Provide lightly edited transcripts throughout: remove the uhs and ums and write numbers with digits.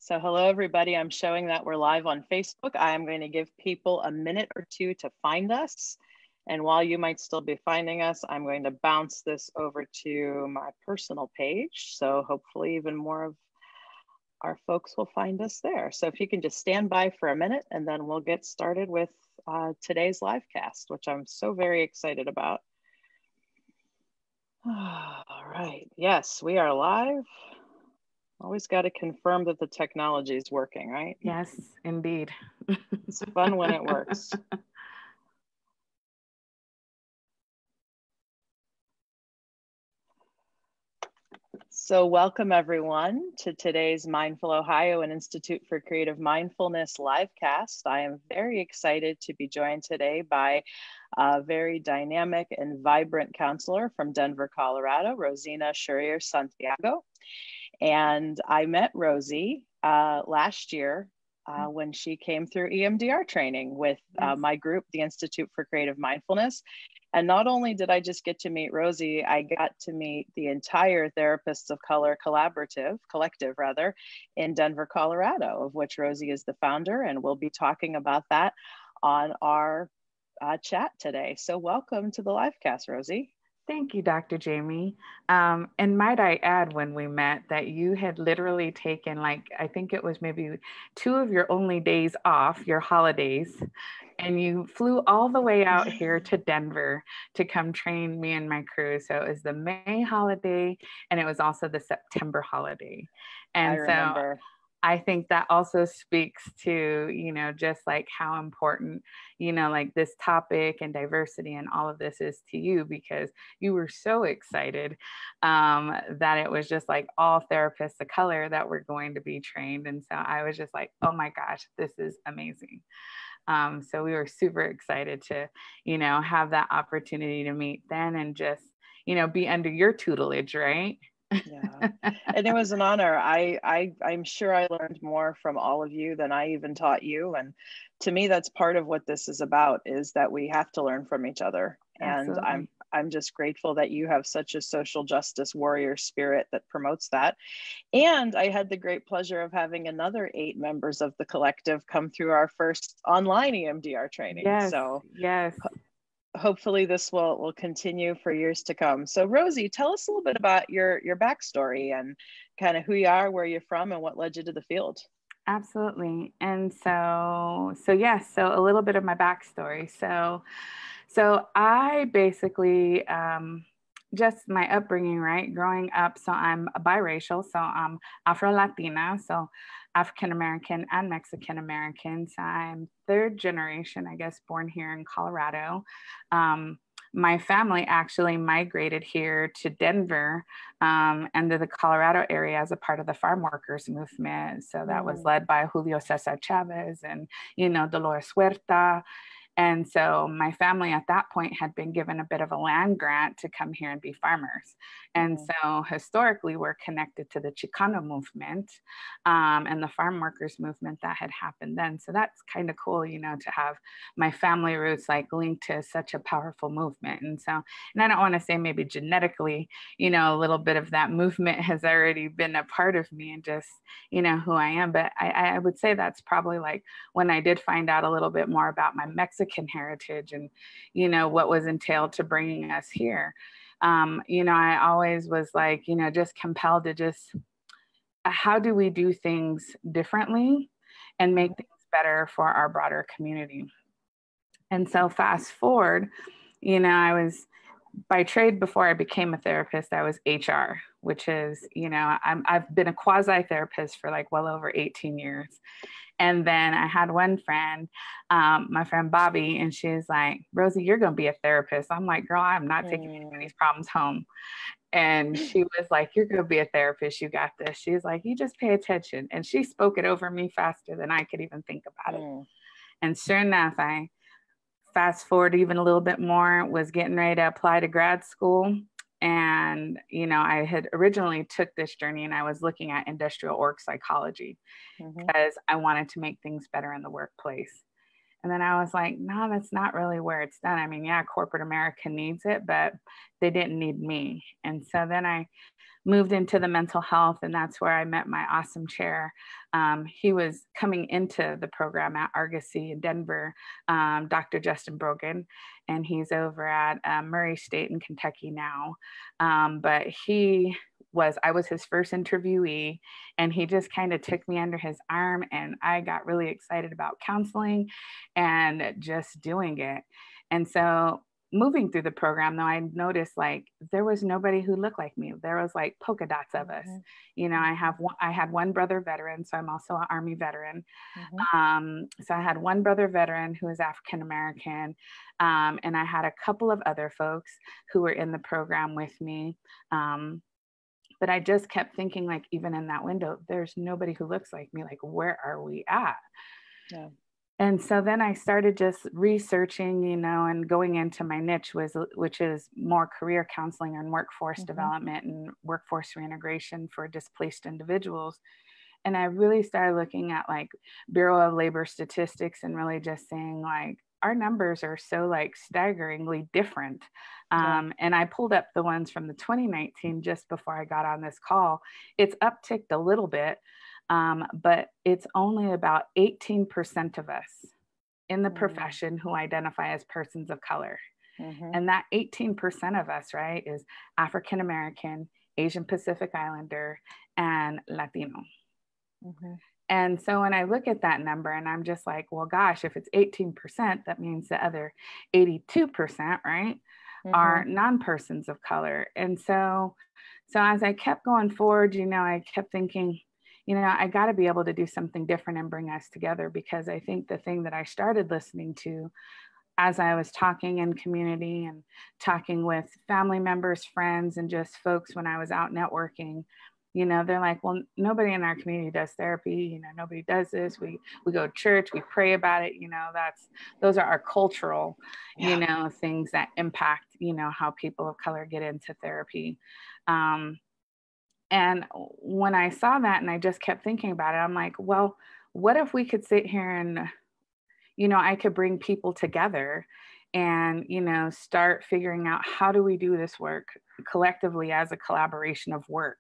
So hello, everybody. I'm showing that we're live on Facebook. I am going to give people a minute or two to find us. And while you might still be finding us, I'm going to bounce this over to my personal page. So hopefully even more of our folks will find us there. So if you can just stand by for a minute and then we'll get started with today's live cast, which I'm so very excited about. All right. Yes, we are live. Always got to confirm that the technology is working, right? Yes, indeed. It's fun when it works. So welcome everyone to today's Mindful Ohio and Institute for Creative Mindfulness livecast. I am very excited to be joined today by a very dynamic and vibrant counselor from Denver, Colorado, Rossina Schroeer-Santiago. And I met Rosie last year when she came through EMDR training with my group, the Institute for Creative Mindfulness. And not only did I just get to meet Rosie, I got to meet the entire Therapists of Color collective in Denver, Colorado, of which Rosie is the founder. And we'll be talking about that on our chat today. So welcome to the livecast, Rosie. Thank you, Dr. Jamie. And might I add, when we met, that you had literally taken, I think it was maybe 2 of your only days off, your holidays, and you flew all the way out here to Denver to come train me and my crew. So it was the May holiday, and it was also the September holiday. And I remember. I think that also speaks to, just like how important, like this topic and diversity and all of this is to you, because you were so excited that it was just like all therapists of color that were going to be trained. And so I was just like, oh my gosh, this is amazing. So we were super excited to, have that opportunity to meet then and just, be under your tutelage, right? Yeah, and it was an honor. I'm sure I learned more from all of you than I even taught you. And to me, that's part of what this is about, is that we have to learn from each other. Absolutely. And I'm just grateful that you have such a social justice warrior spirit that promotes that. And I had the great pleasure of having another 8 members of the collective come through our first online EMDR training. Yes, so yes. Hopefully this will continue for years to come. So Rosie, tell us a little bit about your backstory and kind of who you are, where you're from, and what led you to the field. Absolutely. And so yes, so a little bit of my backstory. So I basically, just my upbringing, right? Growing up, so I'm biracial, so I'm Afro-Latina, so African-American and Mexican-American. So I'm 3rd generation, I guess, born here in Colorado. My family actually migrated here to Denver and to the Colorado area as a part of the farm workers movement. So that was led by Julio Cesar Chavez and, Dolores Huerta. And so my family at that point had been given a bit of a land grant to come here and be farmers. And so historically, we're connected to the Chicano movement and the farm workers movement that had happened then. So that's kind of cool, to have my family roots linked to such a powerful movement. And I don't want to say maybe genetically, a little bit of that movement has already been a part of me and just, who I am. But I would say that's probably when I did find out a little bit more about my Mexican heritage and, what was entailed to bringing us here. I always was just compelled to just, how do we do things differently and make things better for our broader community? And so fast forward, I was by trade, before I became a therapist, I was HR, which is, I've been a quasi therapist for well over 18 years. And then I had one friend, my friend Bobby, and she's like, Rosie, you're going to be a therapist. I'm like, girl, I'm not taking anybody's problems home. And she was like, you're going to be a therapist. You got this. She's like, you just pay attention. And she spoke it over me faster than I could even think about it. And sure enough, I fast forward even a little bit more, was getting ready to apply to grad school. And, I had originally took this journey and I was looking at industrial org psychology because I wanted to make things better in the workplace. And then I was like, no, that's not really where it's done. I mean, yeah, corporate America needs it, but they didn't need me. And so then I moved into the mental health, and that's where I met my awesome chair. He was coming into the program at Argosy in Denver, Dr. Justin Brogan, and he's over at Murray State in Kentucky now. But I was his first interviewee, and he just kind of took me under his arm, and I got really excited about counseling and just doing it. And so moving through the program, though, I noticed like there was nobody who looked like me. There was like polka dots of us. You know, I had one brother veteran, so I'm also an Army veteran. So I had one brother veteran who was African American, and I had a couple of other folks who were in the program with me. But I just kept thinking, like, even in that window, there's nobody who looks like me. Like, where are we at? Yeah. And so then I started just researching, you know, and going into my niche, which is more career counseling and workforce development and workforce reintegration for displaced individuals. And I really started looking at like Bureau of Labor statistics and really just saying like, our numbers are so like staggeringly different. And I pulled up the ones from the 2019 just before I got on this call. It's upticked a little bit, but it's only about 18% of us in the profession who identify as persons of color. And that 18% of us, right, is African American, Asian Pacific Islander, and Latino. And so when I look at that number and I'm just like, well, gosh, if it's 18%, that means the other 82%, right, are non-persons of color. And so as I kept going forward, you know, I kept thinking, you know, I got to be able to do something different and bring us together, because I think the thing that I started listening to as I was talking in community and talking with family members, friends, and just folks when I was out networking, you know, they're like, well, nobody in our community does therapy. You know, nobody does this. We go to church, we pray about it. You know, those are our cultural, you know, things that impact, you know, how people of color get into therapy. And when I saw that and I just kept thinking about it, I'm like, well, what if we could sit here and, you know, I could bring people together and, you know, start figuring out how do we do this work collectively as a collaboration of work.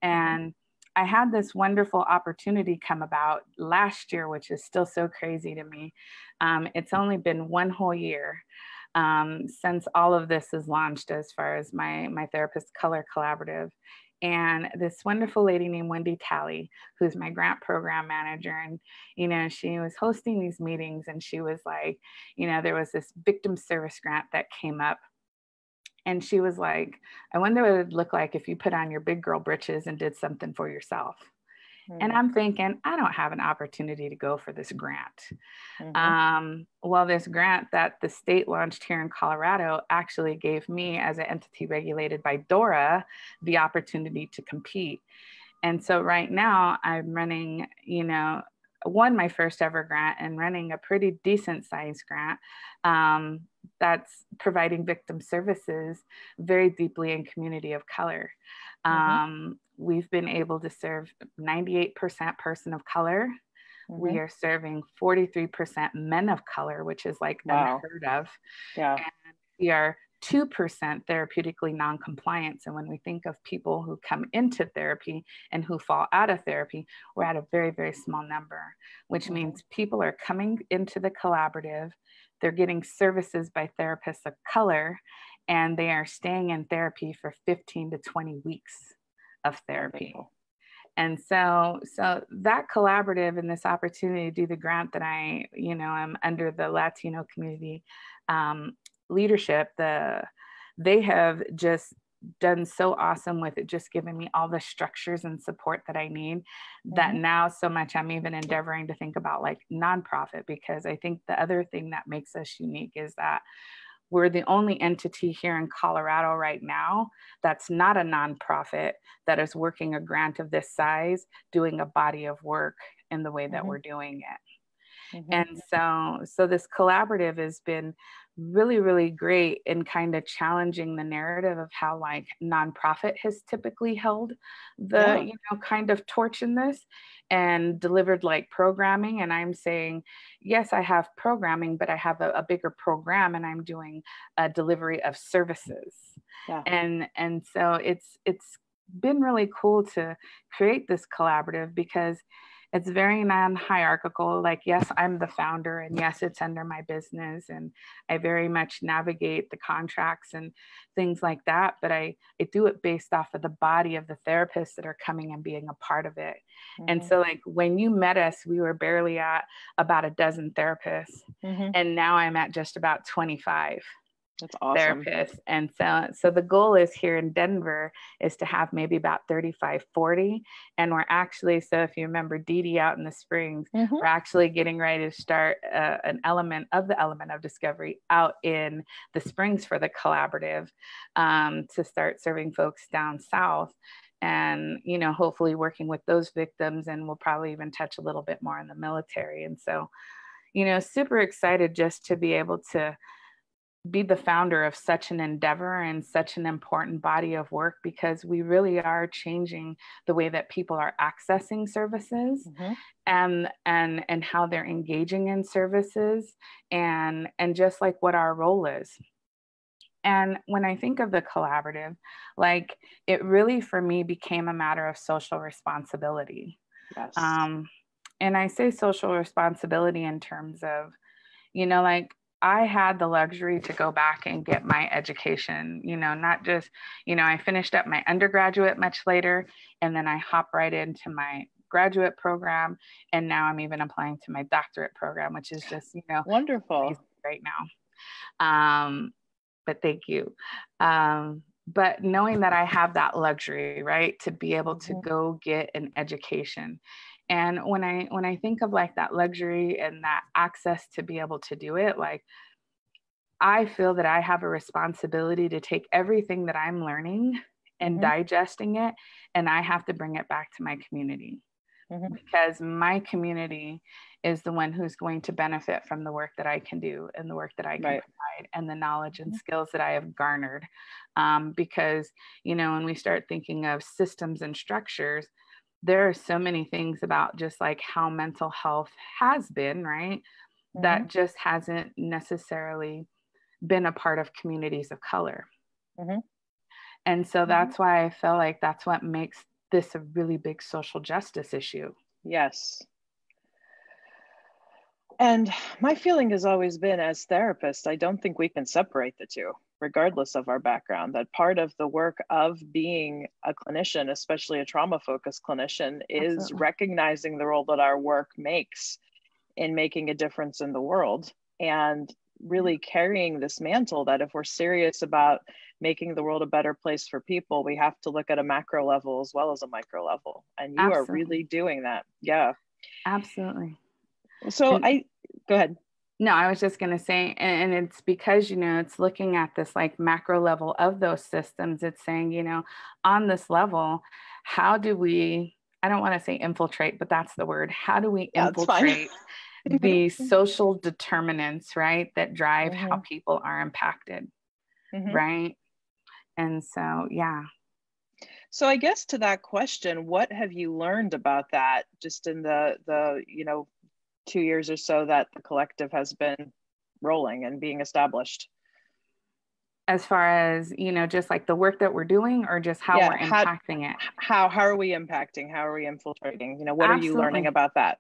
And I had this wonderful opportunity come about last year, which is still so crazy to me. It's only been one whole year since all of this is launched as far as my Therapist Color Collaborative. And this wonderful lady named Wendy Talley, who's my grant program manager. And, you know, she was hosting these meetings and she was like, you know, there was this victim service grant that came up. And she was like, I wonder what it would look like if you put on your big girl britches and did something for yourself. And I'm thinking, I don't have an opportunity to go for this grant. Well, this grant that the state launched here in Colorado actually gave me, as an entity regulated by DORA, the opportunity to compete. And so right now I'm running, you know, won my first ever grant and running a pretty decent sized grant that's providing victim services very deeply in community of color. We've been able to serve 98% person of color. We are serving 43% men of color, which is like unheard of. And we are 2% therapeutically non-compliant. And when we think of people who come into therapy and who fall out of therapy, we're at a very, very small number, which means people are coming into the collaborative, they're getting services by therapists of color, and they are staying in therapy for 15 to 20 weeks of therapy. Wonderful. And so that collaborative and this opportunity to do the grant that I, you know, I'm under the Latino community leadership, they have just done so awesome with it, just giving me all the structures and support that I need, that now so much I'm even endeavoring to think about like nonprofit, because I think the other thing that makes us unique is that we're the only entity here in Colorado right now that's not a nonprofit that is working a grant of this size, doing a body of work in the way that we're doing it. And so this collaborative has been really, really great in kind of challenging the narrative of how like nonprofit has typically held the, Yeah. kind of torch in this and delivered like programming. And I'm saying, yes, I have programming, but I have a bigger program and I'm doing a delivery of services. Yeah. And so it's been really cool to create this collaborative because it's very non-hierarchical. Like, yes, I'm the founder and yes, it's under my business and I very much navigate the contracts and things like that. But I do it based off of the body of the therapists that are coming and being a part of it. And so like when you met us, we were barely at about a dozen therapists. And now I'm at just about 25. That's awesome. Therapists. And so the goal is here in Denver is to have maybe about 35, 40. And we're actually, so if you remember Dee Dee out in the Springs, we're actually getting ready to start an element of discovery out in the Springs for the collaborative to start serving folks down south. And, hopefully working with those victims, and we'll probably even touch a little bit more in the military. And so, super excited just to be able to be the founder of such an endeavor and such an important body of work, because we really are changing the way that people are accessing services and how they're engaging in services and just like what our role is. And when I think of the collaborative, like it really for me became a matter of social responsibility. Yes. And I say social responsibility in terms of, like I had the luxury to go back and get my education, not just, I finished up my undergraduate much later, and then I hopped right into my graduate program. And now I'm even applying to my doctorate program, which is just, wonderful right now. But thank you. But knowing that I have that luxury, right, to be able to go get an education. And when I think of like that luxury and that access to be able to do it, like I feel that I have a responsibility to take everything that I'm learning and digesting it, and I have to bring it back to my community. Because my community is the one who's going to benefit from the work that I can do and the work that I can provide and the knowledge and skills that I have garnered. Because, when we start thinking of systems and structures, there are so many things about just like how mental health has been, right? That just hasn't necessarily been a part of communities of color. And so that's why I feel like that's what makes this a really big social justice issue. Yes. And my feeling has always been, as therapists, I don't think we can separate the two, regardless of our background. That part of the work of being a clinician, especially a trauma-focused clinician, is recognizing the role that our work makes in making a difference in the world, and really carrying this mantle that if we're serious about making the world a better place for people, we have to look at a macro level as well as a micro level. And you are really doing that. Yeah. Absolutely. So go ahead. No, I was just going to say, and it's because, it's looking at this like macro level of those systems. It's saying, on this level, how do we, I don't want to say infiltrate, but that's the word. How do we infiltrate the social determinants, right, that drive how people are impacted, right? And so, yeah. So I guess to that question, what have you learned about that just in the 2 years or so that the collective has been rolling and being established? As far as, just like the work that we're doing, or just how we're impacting it? How are we impacting? How are we infiltrating? What are you learning about that?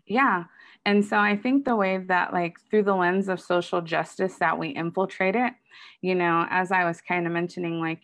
Yeah. And so I think the way that like through the lens of social justice that we infiltrate it, as I was kind of mentioning, like,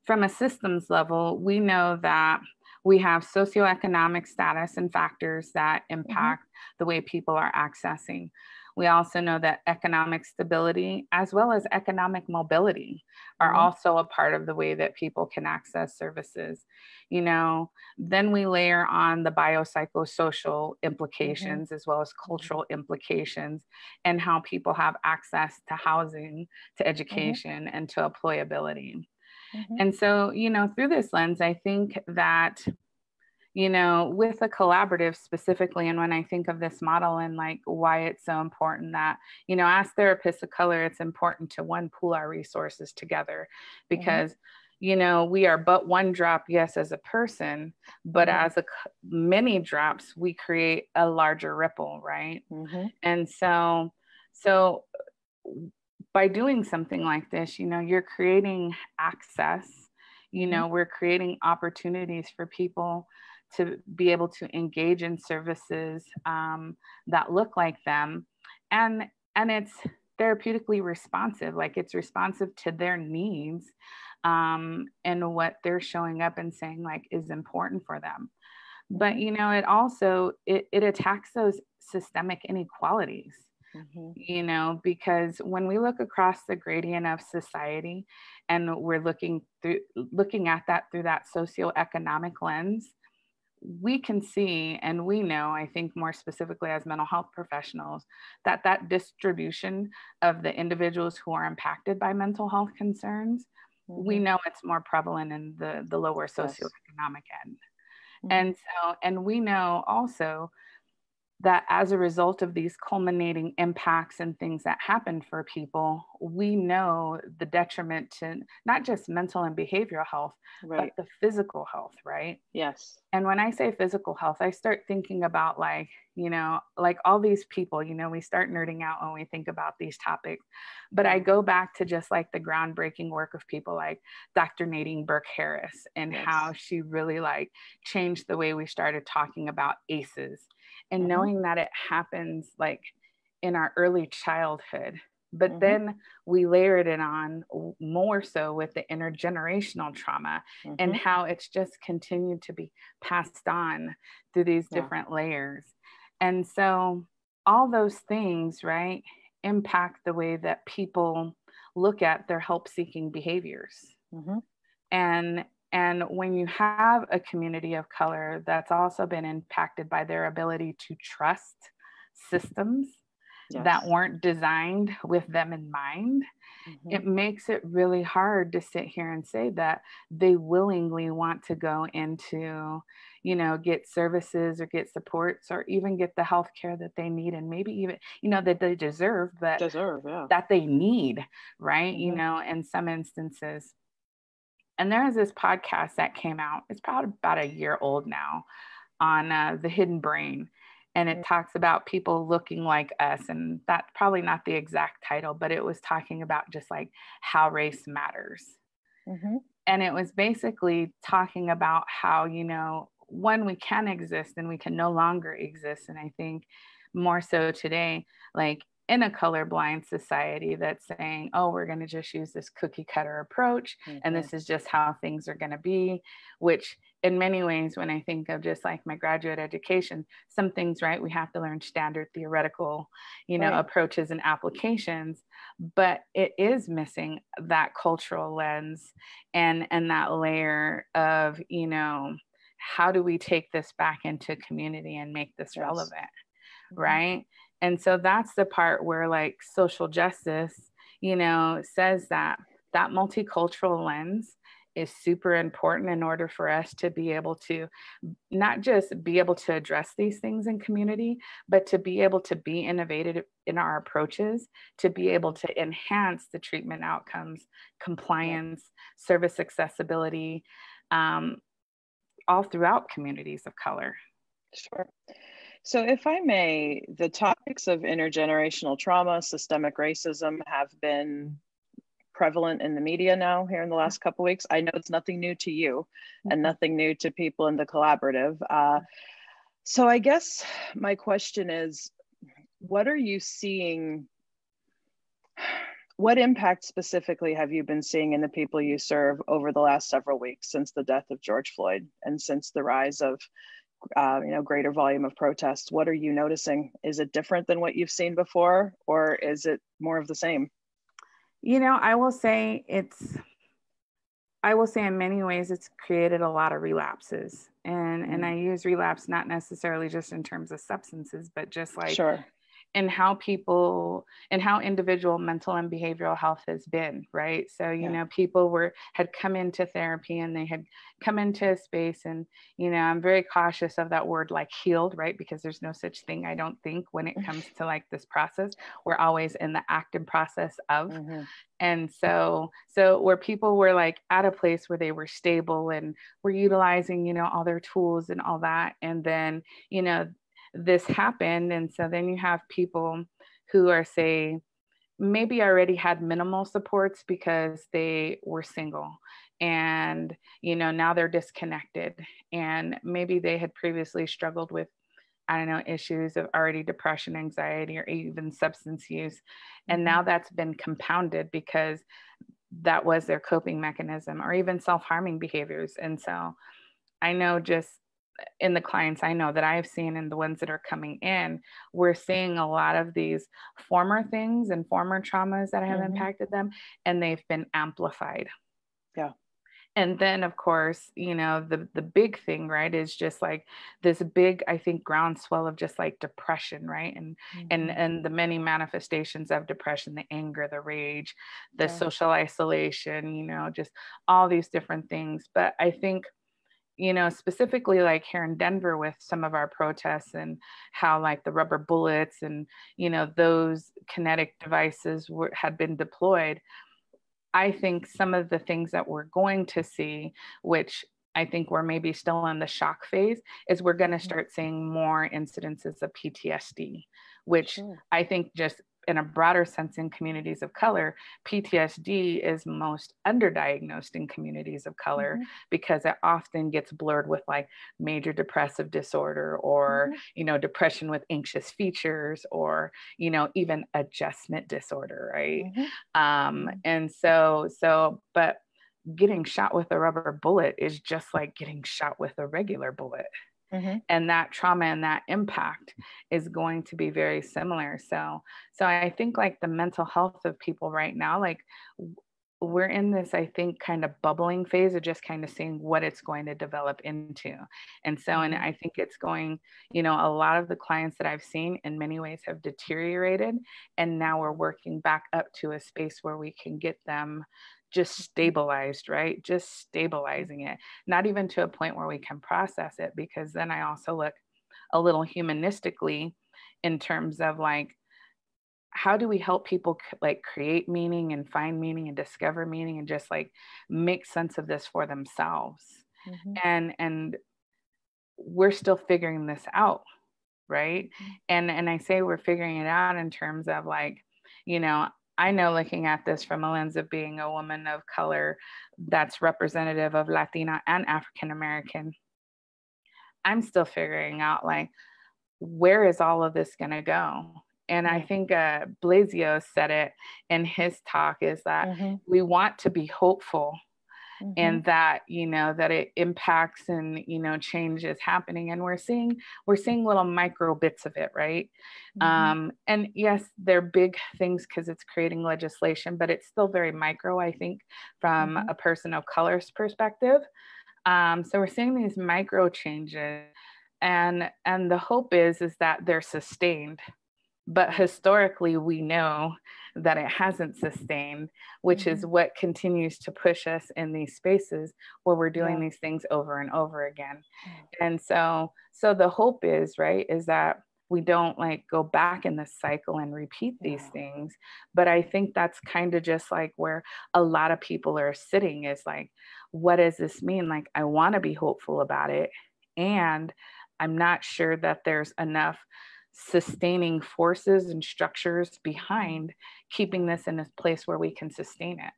from a systems level, we know that we have socioeconomic status and factors that impact the way people are accessing. We also know that economic stability as well as economic mobility are also a part of the way that people can access services. Then we layer on the biopsychosocial implications as well as cultural implications, and how people have access to housing, to education, and to employability. And so, through this lens, I think that, with a collaborative specifically. And when I think of this model and like why it's so important that, as therapists of color, it's important to pool our resources together because, we are but one drop, yes, as a person, but as many drops, we create a larger ripple, right? And so by doing something like this, you're creating access, we're creating opportunities for people to be able to engage in services that look like them. And it's therapeutically responsive, like it's responsive to their needs and what they're showing up and saying like is important for them. But, it also, it attacks those systemic inequalities. Because when we look across the gradient of society and we're looking at that through that socioeconomic lens, we can see, and we know, I think more specifically as mental health professionals, that distribution of the individuals who are impacted by mental health concerns, we know it's more prevalent in the lower socioeconomic end. And we know also that as a result of these culminating impacts and things that happen for people, we know the detriment to not just mental and behavioral health, but the physical health, right? Yes. And when I say physical health, I start thinking about like all these people, we start nerding out when we think about these topics. But I go back to just like the groundbreaking work of people like Dr. Nadine Burke-Harris and how she really like changed the way we started talking about ACEs. And knowing that it happens like in our early childhood, but then we layered it on more so with the intergenerational trauma and how it's just continued to be passed on through these different layers. And so all those things, right, impact the way that people look at their help-seeking behaviors. And when you have a community of color that's also been impacted by their ability to trust systems that weren't designed with them in mind, it makes it really hard to sit here and say that they willingly want to go into, get services or get supports or even get the healthcare that they need and maybe even, that they deserve, but that they need, right? In some instances. And there is this podcast that came out, it's probably about a year old now, on the hidden brain. And it talks about people looking like us. And that's probably not the exact title, but it was talking about just like how race matters. And it was basically talking about how, one, we can exist and we can no longer exist. And I think more so today, like in a colorblind society that's saying, oh, we're going to just use this cookie cutter approach. And this is just how things are going to be, which in many ways, when I think of just like my graduate education, some things, right, we have to learn standard theoretical, approaches and applications, but it is missing that cultural lens and that layer of, how do we take this back into community and make this relevant, right? And so that's the part where like social justice, says that multicultural lens is super important in order for us to be able to not just be able to address these things in community, but to be able to be innovative in our approaches, to be able to enhance the treatment outcomes, compliance, service accessibility, all throughout communities of color. Sure. So if I may, the topics of intergenerational trauma, systemic racism have been prevalent in the media now here in the last couple of weeks. I know it's nothing new to you and nothing new to people in the collaborative. So I guess my question is, what are you seeing? What impact specifically have you been seeing in the people you serve over the last several weeks since the death of George Floyd and since the rise of greater volume of protests? What are you noticing? Is it different than what you've seen before, or is it more of the same? I will say in many ways it's created a lot of relapses, and I use relapse not necessarily just in terms of substances, but just like and how people and how individual mental and behavioral health has been, right? So, people had come into therapy and they had come into a space, and, I'm very cautious of that word, like healed, right? Because there's no such thing, I don't think, when it comes to like this process. We're always in the act and process of. Mm-hmm. And so where people were like at a place where they were stable and were utilizing, all their tools and all that. And then, this happened. And so then you have people who are, say, maybe already had minimal supports because they were single, and, now they're disconnected, and maybe they had previously struggled with, I don't know, issues of already depression, anxiety, or even substance use. And now that's been compounded because that was their coping mechanism, or even self-harming behaviors. And so I know, just in the clients I know that I've seen and the ones that are coming in, we're seeing a lot of these former things and former traumas that have impacted them, and they've been amplified. Yeah. And then, of course, the big thing, right, is just like this big, I think, groundswell of just like depression, right? And the many manifestations of depression, the anger, the rage, the social isolation, just all these different things. But I think, specifically like here in Denver with some of our protests and how like the rubber bullets and, those kinetic devices had been deployed. I think some of the things that we're going to see, which I think we're maybe still in the shock phase, is we're going to start seeing more incidences of PTSD, which I think, just in a broader sense, in communities of color, PTSD is most underdiagnosed in communities of color because it often gets blurred with like major depressive disorder, or, depression with anxious features, or, even adjustment disorder, right? And but getting shot with a rubber bullet is just like getting shot with a regular bullet. And that trauma and that impact is going to be very similar. So I think like the mental health of people right now, like we're in this, I think, kind of bubbling phase of just kind of seeing what it's going to develop into. And so, and I think it's going, a lot of the clients that I've seen in many ways have deteriorated. And now we're working back up to a space where we can get them just stabilized, right? Just stabilizing it, not even to a point where we can process it, because then I also look a little humanistically in terms of like, how do we help people like create meaning and find meaning and discover meaning and just like make sense of this for themselves? And we're still figuring this out, right? And I say we're figuring it out in terms of like, I know, looking at this from a lens of being a woman of color that's representative of Latina and African American, I'm still figuring out like, where is all of this going to go? And I think Blasio said it in his talk, is that we want to be hopeful, and that, that it impacts and, change is happening. And we're seeing little micro bits of it, right? And yes, they're big things because it's creating legislation, but it's still very micro, I think, from a person of color's perspective. So we're seeing these micro changes, and the hope is that they're sustained. But historically, we know that it hasn't sustained, which is what continues to push us in these spaces where we're doing these things over and over again. And so the hope is, right, is that we don't like go back in this cycle and repeat these things. But I think that's kind of just like where a lot of people are sitting, is like, what does this mean? Like, I want to be hopeful about it, and I'm not sure that there's enough sustaining forces and structures behind keeping this in a place where we can sustain it.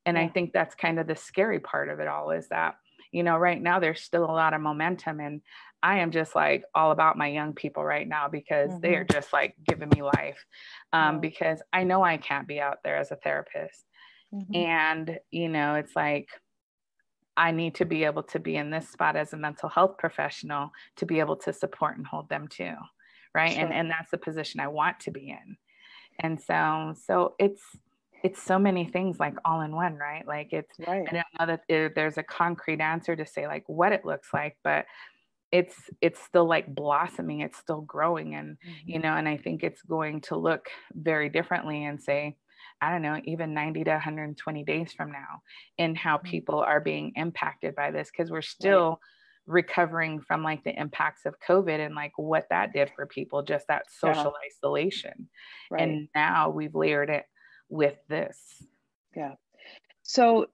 And I think that's kind of the scary part of it all, is that, right now there's still a lot of momentum, and I am just like all about my young people right now, because they are just like giving me life, because I know I can't be out there as a therapist. And, it's like, I need to be able to be in this spot as a mental health professional to be able to support and hold them too. Right. Sure. And that's the position I want to be in. And so it's so many things like all in one, right? Like it's, I don't know that there's a concrete answer to say like what it looks like, but it's still like blossoming, it's still growing. And, Mm-hmm. and I think it's going to look very differently and say, I don't know, even 90 to 120 days from now, in how Mm-hmm. people are being impacted by this, because we're Right. still recovering from like the impacts of COVID and like what that did for people, just that Yeah. social isolation. Right. And now we've layered it with this. Yeah. So,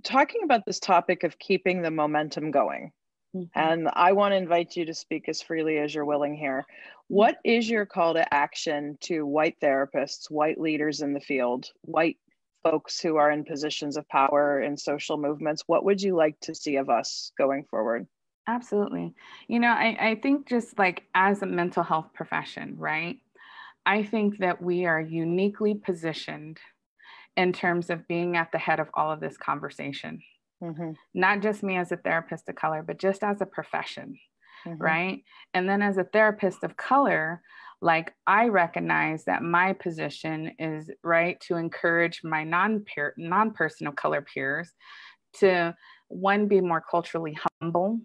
talking about this topic of keeping the momentum going, Mhm. and I want to invite you to speak as freely as you're willing here. Yeah. What is your call to action to white therapists, white leaders in the field, white folks who are in positions of power in social movements? What would you like to see of us going forward? Absolutely. I think just like as a mental health profession, right? I think that we are uniquely positioned in terms of being at the head of all of this conversation. Mm-hmm. Not just me as a therapist of color, but just as a profession, Mm-hmm. right? And then as a therapist of color, like I recognize that my position is right to encourage my non-person of color peers to, one, be more culturally humble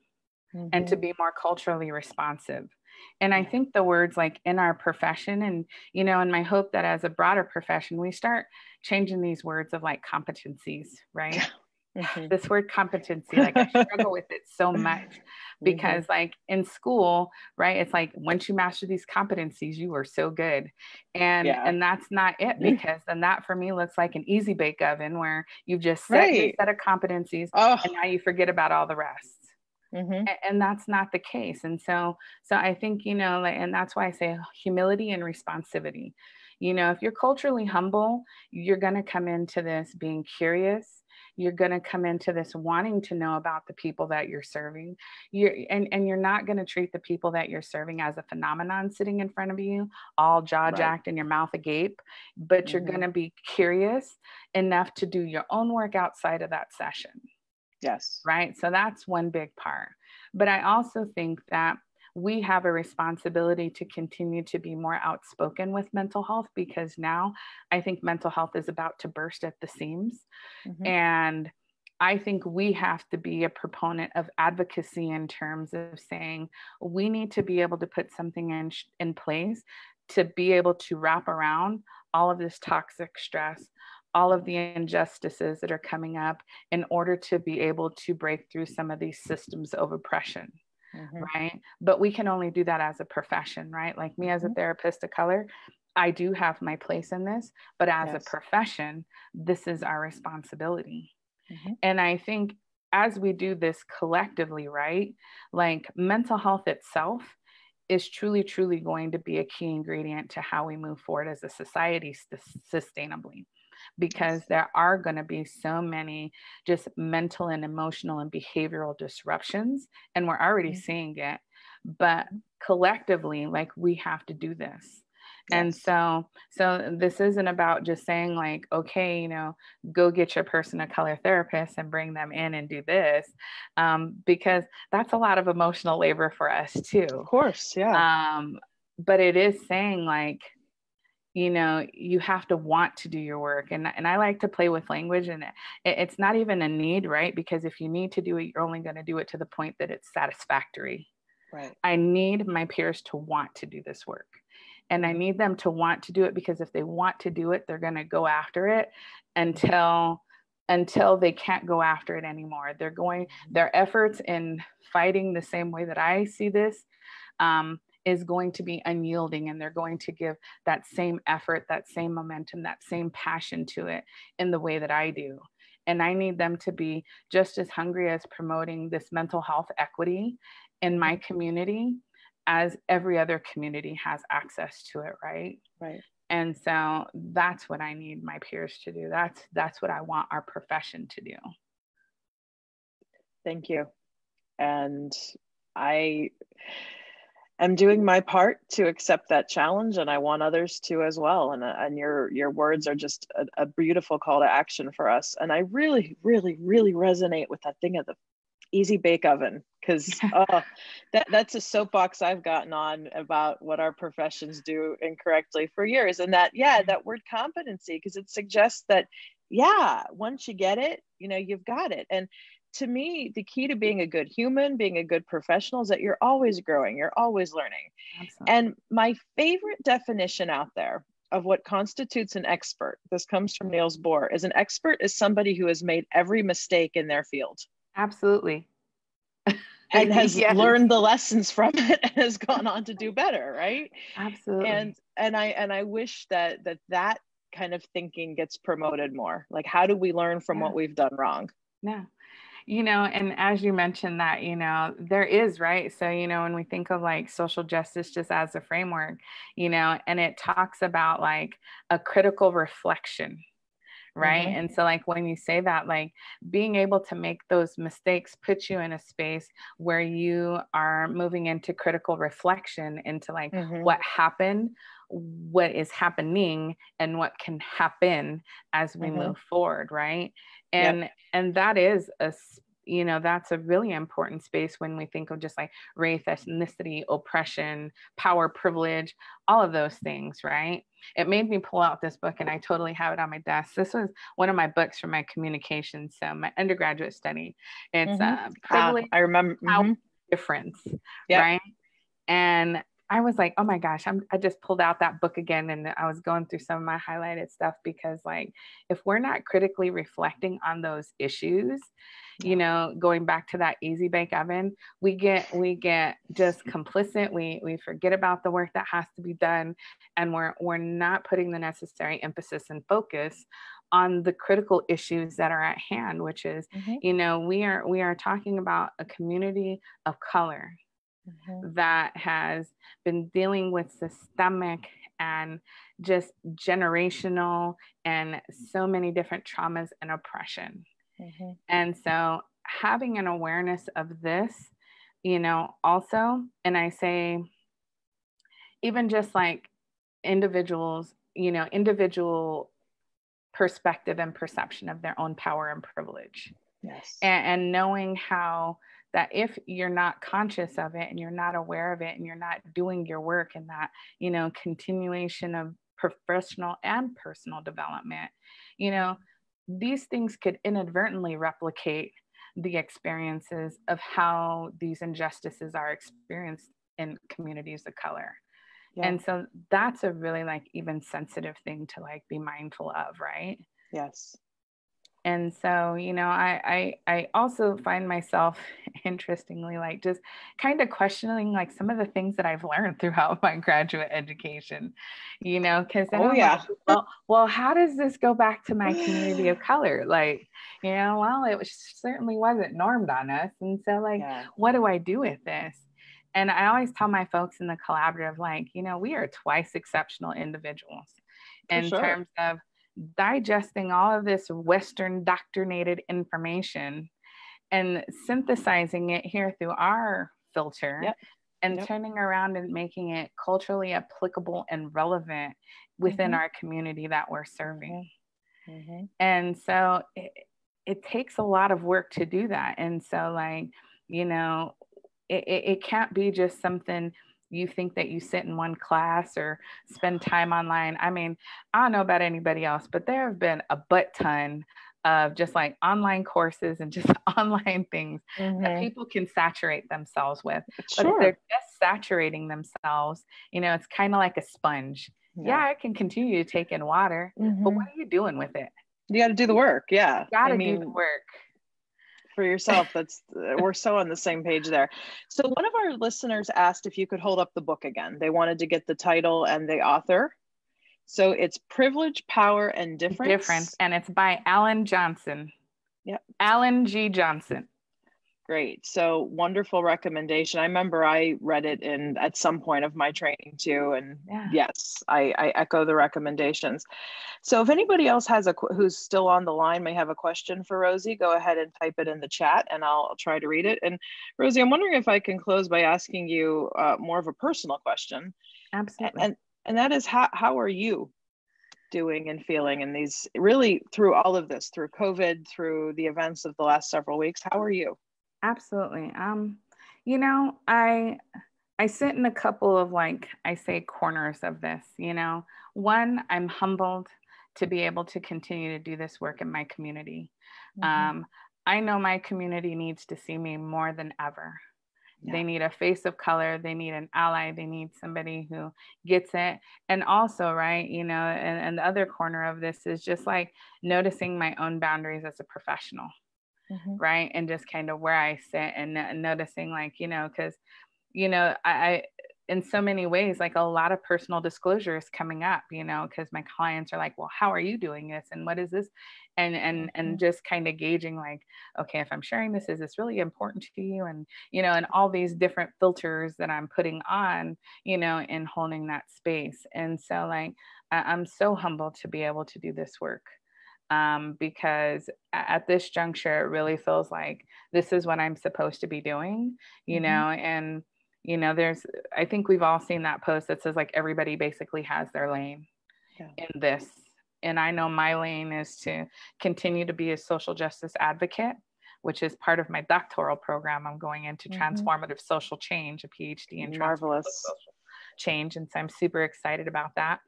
and to Mm-hmm. be more culturally responsive. And I Yeah. think the words like in our profession, and my hope that as a broader profession, we start changing these words of like competencies, right? Mm-hmm. This word competency, like I struggle with it so much Mm-hmm. because like in school, right, it's like once you master these competencies, you are so good. and Yeah. and that's not it, because then that for me looks like an easy bake oven where you've just set this Right. set of competencies Oh. and now you forget about all the rest. Mm-hmm. And that's not the case. And so I think, like, and that's why I say humility and responsivity. If you're culturally humble, you're going to come into this being curious. You're going to come into this wanting to know about the people that you're serving. And you're not going to treat the people that you're serving as a phenomenon sitting in front of you, all jaw Right. jacked and your mouth agape, but you're Mm-hmm. going to be curious enough to do your own work outside of that session. Yes. Right? So that's one big part. But I also think that we have a responsibility to continue to be more outspoken with mental health, because now I think mental health is about to burst at the seams. Mm-hmm. And I think we have to be a proponent of advocacy in terms of saying we need to be able to put something in place to be able to wrap around all of this toxic stress, all of the injustices that are coming up, in order to be able to break through some of these systems of oppression. Mm-hmm. Right? But we can only do that as a profession, right? Like me as a Mm-hmm. therapist of color, I do have my place in this, but as a Yes. profession, this is our responsibility. Mm-hmm. And I think as we do this collectively, right, like mental health itself is truly, truly going to be a key ingredient to how we move forward as a society sustainably, because Yes. there are going to be so many just mental and emotional and behavioral disruptions. And we're already Mm-hmm. seeing it. But collectively, like we have to do this. And Yes. so this isn't about just saying like, okay, go get your person of color therapist and bring them in and do this, because that's a lot of emotional labor for us Of too. course. Yeah. But it is saying like, you have to want to do your work. And I like to play with language, and it's not even a need, right? Because if you need to do it, you're only going to do it to the point that it's satisfactory. Right. I need my peers to want to do this work. And I Mm-hmm. need them to want to do it, because if they want to do it, they're going to go after it until they can't go after it anymore. Their efforts in fighting the same way that I see this, is going to be unyielding, and they're going to give that same effort, that same momentum, that same passion to it in the way that I do. And I need them to be just as hungry as promoting this mental health equity in my Mm-hmm. community as every other community has access to it, right? Right. And so that's what I need my peers to do. That's what I want our profession to do. Thank you. And I am doing my part to accept that challenge, and I want others to as well. And your words are just a beautiful call to action for us. And I really, really, really resonate with that thing of the easy bake oven, because that's a soapbox I've gotten on about what our professions do incorrectly for years. And that word competency, because it suggests that once you get it, you've got it. And to me, the key to being a good human, being a good professional is that you're always growing, you're always learning. Absolutely. And my favorite definition out there of what constitutes an expert, this comes from Niels Bohr, is an expert is somebody who has made every mistake in their field. Absolutely. And has Yes. learned the lessons from it and has gone on to do better, right? Absolutely. And I wish that kind of thinking gets promoted more. Like, how do we learn from what we've done wrong? Yeah. And as you mentioned that, there is, right? So, when we think of like social justice just as a framework, and it talks about like a critical reflection, right? Mm-hmm. And so like when you say that, like being able to make those mistakes puts you in a space where you are moving into critical reflection into like what happened, what is happening, and what can happen as we move forward, right? And that is that's a really important space when we think of just like race, ethnicity, oppression, power, privilege, all of those things, right? It made me pull out this book, and I totally have it on my desk. This was one of my books from my communications, so my undergraduate study. It's Privilege, I remember. Power, Difference, right? And I was like, oh my gosh, I just pulled out that book again, and I was going through some of my highlighted stuff, because like, if we're not critically reflecting on those issues, going back to that easy bake oven, we get just complicit. We forget about the work that has to be done, and we're not putting the necessary emphasis and focus on the critical issues that are at hand, which is, we are talking about a community of color that has been dealing with systemic and just generational and so many different traumas and oppression. And so having an awareness of this, also, and I say, even just like individuals, individual perspective and perception of their own power and privilege. Yes. And knowing how that if you're not conscious of it and you're not aware of it and you're not doing your work in that, continuation of professional and personal development, these things could inadvertently replicate the experiences of how these injustices are experienced in communities of color. And so that's a really like even sensitive thing to like be mindful of, right? Yes. And so, I also find myself, interestingly, like just kind of questioning like some of the things that I've learned throughout my graduate education, because then like, well, how does this go back to my community of color? Like, well, certainly wasn't normed on us. And so like, what do I do with this? And I always tell my folks in the collaborative, like, we are twice exceptional individuals in terms of digesting all of this Western doctrinated information and synthesizing it here through our filter and turning around and making it culturally applicable and relevant within our community that we're serving. And so it takes a lot of work to do that. And so like, it can't be just something you think that you sit in one class or spend time online. I mean, I don't know about anybody else, but there have been a butt ton of just like online courses and just online things that people can saturate themselves with. But if they're just saturating themselves, it's kind of like a sponge. Yeah, it can continue to take in water, but what are you doing with it? You got to do the work. Yeah. You got to do the work. For yourself. We're so on the same page there. So one of our listeners asked if you could hold up the book again. They wanted to get the title and the author. So it's Privilege, Power, and Difference. And it's by Alan Johnson. Yep. Alan G. Johnson. Great. So wonderful recommendation. I remember I read it at some point of my training too. And yes, I echo the recommendations. So if anybody else who's still on the line may have a question for Rosie, go ahead and type it in the chat and I'll try to read it. And Rosie, I'm wondering if I can close by asking you more of a personal question. Absolutely. And that is, how are you doing and feeling in these, really through all of this, through COVID, through the events of the last several weeks? How are you? Absolutely. I sit in a couple of like, I say corners of this, one, I'm humbled to be able to continue to do this work in my community. I know my community needs to see me more than ever. Yeah. They need a face of color. They need an ally. They need somebody who gets it. And also, right, and the other corner of this is just like noticing my own boundaries as a professional, right? And just kind of where I sit and noticing, like, because, I in so many ways, like a lot of personal disclosure is coming up, because my clients are like, well, how are you doing this? And what is this? And just kind of gauging, like, okay, if I'm sharing this, is this really important to you? And, and all these different filters that I'm putting on, in holding that space. And so, like, I'm so humbled to be able to do this work. Because at this juncture, it really feels like this is what I'm supposed to be doing, and I think we've all seen that post that says, like, everybody basically has their lane in this. And I know my lane is to continue to be a social justice advocate, which is part of my doctoral program. I'm going into transformative social change, a PhD in transformative social change. And so I'm super excited about that.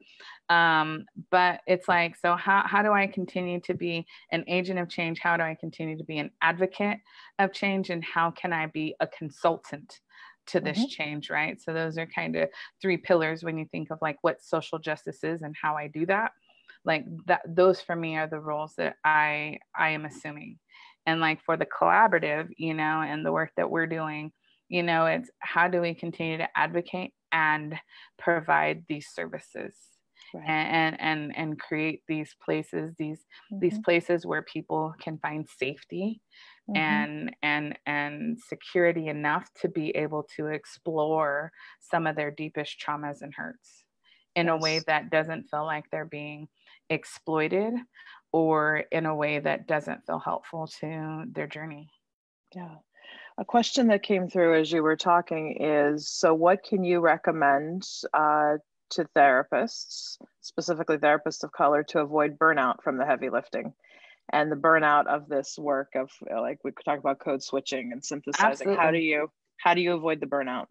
But it's like, so how do I continue to be an agent of change? How do I continue to be an advocate of change? And how can I be a consultant to this change, right? So those are kind of three pillars when you think of like what social justice is and how I do that. Like that, those for me are the roles that I am assuming. And like for the collaborative, and the work that we're doing, it's how do we continue to advocate and provide these services, and create these places, these places where people can find safety and security enough to be able to explore some of their deepest traumas and hurts in a way that doesn't feel like they're being exploited, or in a way that doesn't feel helpful to their journey. Yeah. A question that came through as you were talking is, so what can you recommend to therapists, specifically therapists of color, to avoid burnout from the heavy lifting and the burnout of this work of, like, we could talk about code switching and synthesizing. Absolutely. How do you avoid the burnout?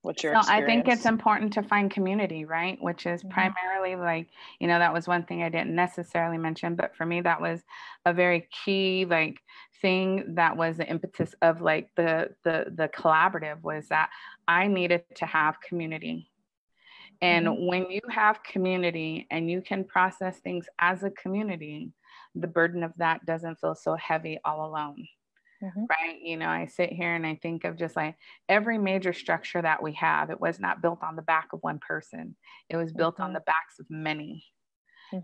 What's your experience? I think it's important to find community, right? Which is primarily like, that was one thing I didn't necessarily mention, but for me, that was a very key, like, thing that was the impetus of like the collaborative, was that I needed to have community. And when you have community and you can process things as a community, the burden of that doesn't feel so heavy all alone. Right. I sit here and I think of just like every major structure that we have, it was not built on the back of one person. It was built on the backs of many.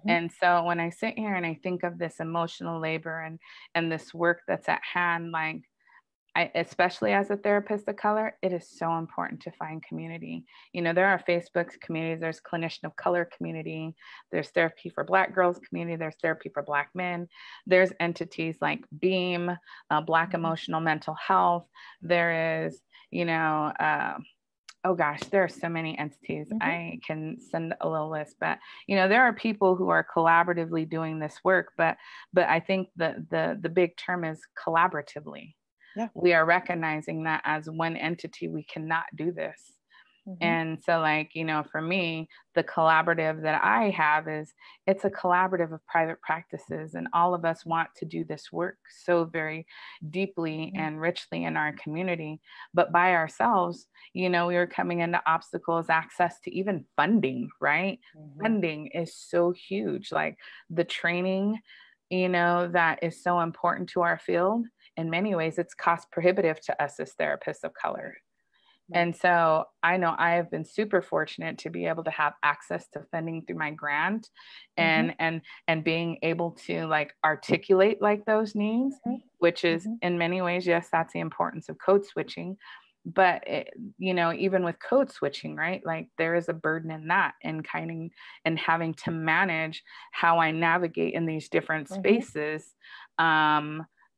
And so when I sit here and I think of this emotional labor and this work that's at hand, like, especially as a therapist of color, it is so important to find community. There are Facebook communities, there's clinician of color community, there's therapy for Black girls community, there's therapy for Black men, there's entities like BEAM, Black emotional mental health. There is, oh gosh, there are so many entities. I can send a little list, but there are people who are collaboratively doing this work, but I think the big term is collaboratively. Yeah. We are recognizing that as one entity, we cannot do this. And so, like, for me, the collaborative that I have it's a collaborative of private practices, and all of us want to do this work so very deeply and richly in our community. But by ourselves, we are coming into obstacles, access to even funding, right? Funding is so huge. Like the training, that is so important to our field. In many ways, it's cost prohibitive to us as therapists of color. And so I know I have been super fortunate to be able to have access to funding through my grant and being able to like articulate like those needs, which is in many ways, yes, that's the importance of code switching. But, even with code switching, right, like there is a burden in that and having to manage how I navigate in these different spaces,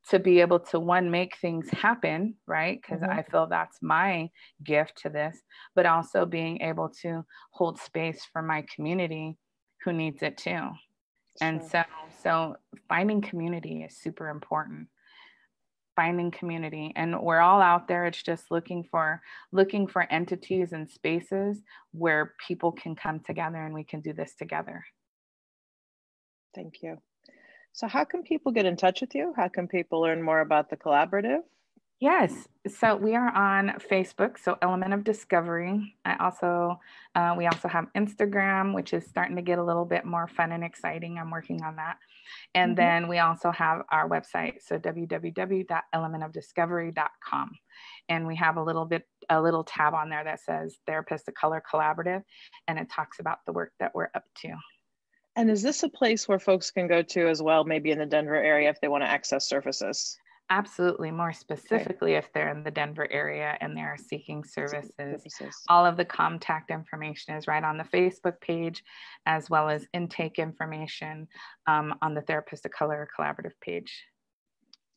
to be able to, one, make things happen, right? Because I feel that's my gift to this, but also being able to hold space for my community who needs it too. Sure. And so finding community is super important. Finding community, and we're all out there. It's just looking for entities and spaces where people can come together and we can do this together. Thank you. So how can people get in touch with you? How can people learn more about the collaborative? Yes. So we are on Facebook. So Element of Discovery. We also have Instagram, which is starting to get a little bit more fun and exciting. I'm working on that. And then we also have our website. So www.elementofdiscovery.com. And we have a little tab on there that says Therapist of Color Collaborative. And it talks about the work that we're up to. And is this a place where folks can go to as well, maybe in the Denver area if they want to access services? Absolutely. More specifically, if they're in the Denver area and they're seeking services, all of the contact information is right on the Facebook page, as well as intake information on the Therapist of Color Collaborative page.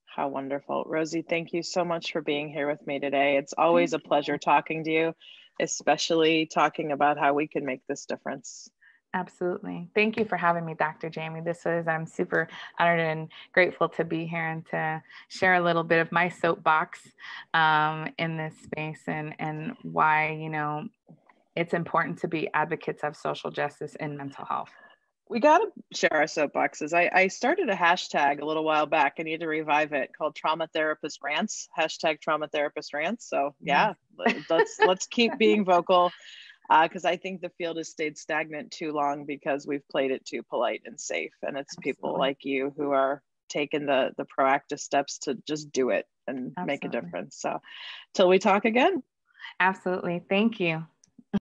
How wonderful. Rosie, thank you so much for being here with me today. It's always a pleasure talking to you, especially talking about how we can make this difference. Absolutely. Thank you for having me, Dr. Jamie. I'm super honored and grateful to be here and to share a little bit of my soapbox in this space and why, it's important to be advocates of social justice in mental health. We got to share our soapboxes. I started a hashtag a little while back. I need to revive it, called Trauma Therapist Rants, hashtag Trauma Therapist Rants. So yeah, let's keep being vocal. Because I think the field has stayed stagnant too long because we've played it too polite and safe. And it's people like you who are taking the proactive steps to just do it and make a difference. So till we talk again. Absolutely. Thank you.